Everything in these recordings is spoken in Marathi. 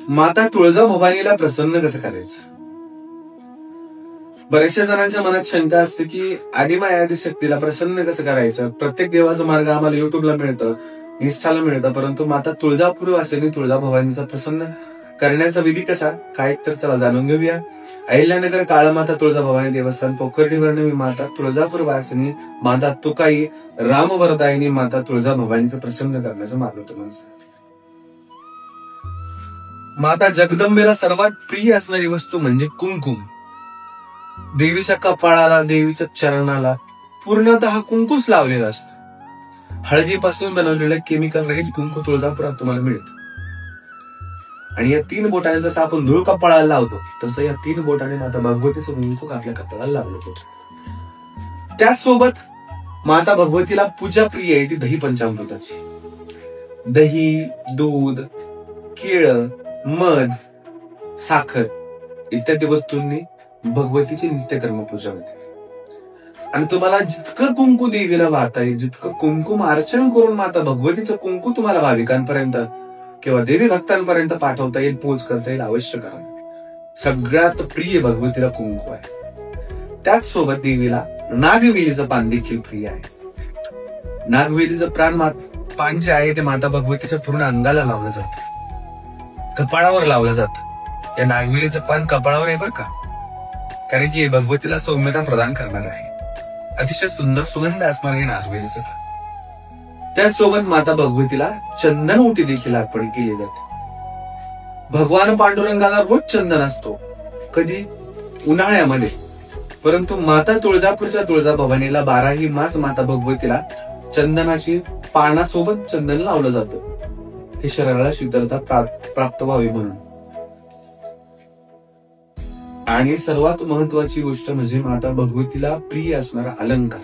माता तुळजाभवानीला प्रसन्न कसं करायचं? बऱ्याचशा जणांच्या मनात शंका असते की आदिमाया आदिशक्तीला प्रसन्न कसं करायचं. प्रत्येक देवाचा मार्ग आम्हाला युट्यूबला मिळतं, इन्स्टाला मिळतं, परंतु माता तुळजापूर वासिनी तुळजाभवानीचा प्रसन्न करण्याचा विधी कसा काय, तर चला जाणून घेऊया. अहिल्यानगर काळमाता तुळजाभवानी देवस्थान पोखर्णीवरणी माता तुळजापूर वासिनी माता तुकाई रामवरदायिनी माता तुळजाभवानीचं प्रसन्न करण्याचा मार्ग तुम्हाला सांग. माता जगदंबेला सर्वात प्रिय असणारी वस्तू म्हणजे कुंकुम. देवीच्या कपाळाला, देवीच्या चरणाला पूर्णतः कुंकूच लावलेला असतं. हळदीपासून बनवलेलं केमिकल रहित कुंकू तुळजापुरात तुम्हाला मिळतं. आणि या 3 बोटाने जसं आपण धूळ कपाळाला लावतो तसं या 3 बोटाने माता भगवतीचं कुंकू आपल्या कपाळाला लावलं जातं. त्याचसोबत माता भगवतीला पूजा प्रिय आहे ती दही पंचामृताची. दही, दूध, केळं, मध, साखर इत्यादी वस्तूंनी भगवतीची नित्यकर्म पूजा होते. आणि तुम्हाला जितकं कुंकू देवीला वाहता येईल, जितकं कुंकुम अर्चन करून माता भगवतीचं कुंकू तुम्हाला भाविकांपर्यंत किंवा देवी भक्तांपर्यंत पाठवता येईल, पोच करता येईल, अवश्य करा. सगळ्यात प्रिय भगवतीला कुंकू आहे. त्याचसोबत देवीला नागवेलीचं पान देखील प्रिय आहे. नागवेलीचं पान जे आहे ते माता भगवतीच्या पूर्ण अंगाला लावलं जातं, कपाळावर लावलं जातं. या नागवेलीचं पान कपाळावर आहे बरं का, कारण की भगवतीला सौम्यता प्रदान करणार आहे. अतिशय सुंदर सुगंध असणार हे नागवेलीचं पान. त्याचसोबत माता भगवतीला चंदन ओटी देखील अर्पण केली जाते. भगवान पांडुरंगाला रोज चंदन असतो, कधी उन्हाळ्यामध्ये, परंतु माता तुळजापूरच्या तुळजाभवानीला 12ही मास माता भगवतीला चंदनाची पानासोबत चंदन लावलं जातं, हे शरीराला शीतलता प्राप्त व्हावी म्हणून. आणि सर्वात महत्वाची गोष्ट म्हणजे माता भगवतीला प्रिय असणारा अलंकार.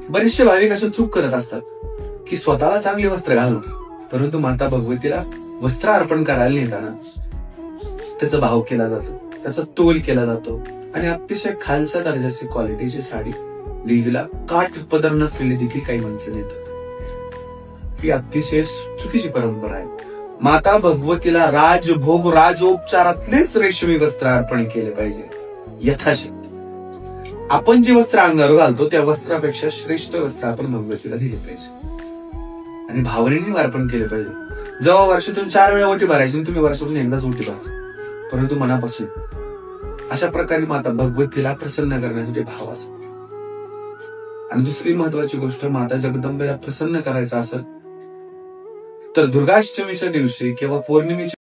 बरेचसे भाविक असे चूक करत असतात की स्वतःला चांगले वस्त्र घालणं, परंतु माता भगवतीला वस्त्र अर्पण करायला नेताना त्याचा भाव केला जातो, त्याचा तोल केला जातो आणि अतिशय खालच्या दर्जाची क्वालिटीची साडी देवीला काठ पदर नसलेली देखील काही माणसं नेतात. ही अतिशय चुकीची परंपरा आहे. माता भगवतीला राजभोग राजोपचारातलेच रेशमी वस्त्र अर्पण केले पाहिजे यथाशक्ती. आपण जे वस्त्र अंगावर घालतो त्या वस्त्रापेक्षा श्रेष्ठ वस्त्र आपण भगवतीला दिले पाहिजे आणि भावनेने अर्पण केले पाहिजे. जेव्हा वर्षातून 4 वेळा ओटी भरायची, तुम्ही वर्षातून एकदाच ओटी भरा, परंतु मनापासून. अशा प्रकारे माता भगवतीला प्रसन्न करण्यासाठी भाव असतो. आणि दुसरी महत्वाची गोष्ट, माता जगदंबेला प्रसन्न करायचं असेल तर दुर्गाष्टमीच्या दिवशी किंवा पौर्णिमेच्या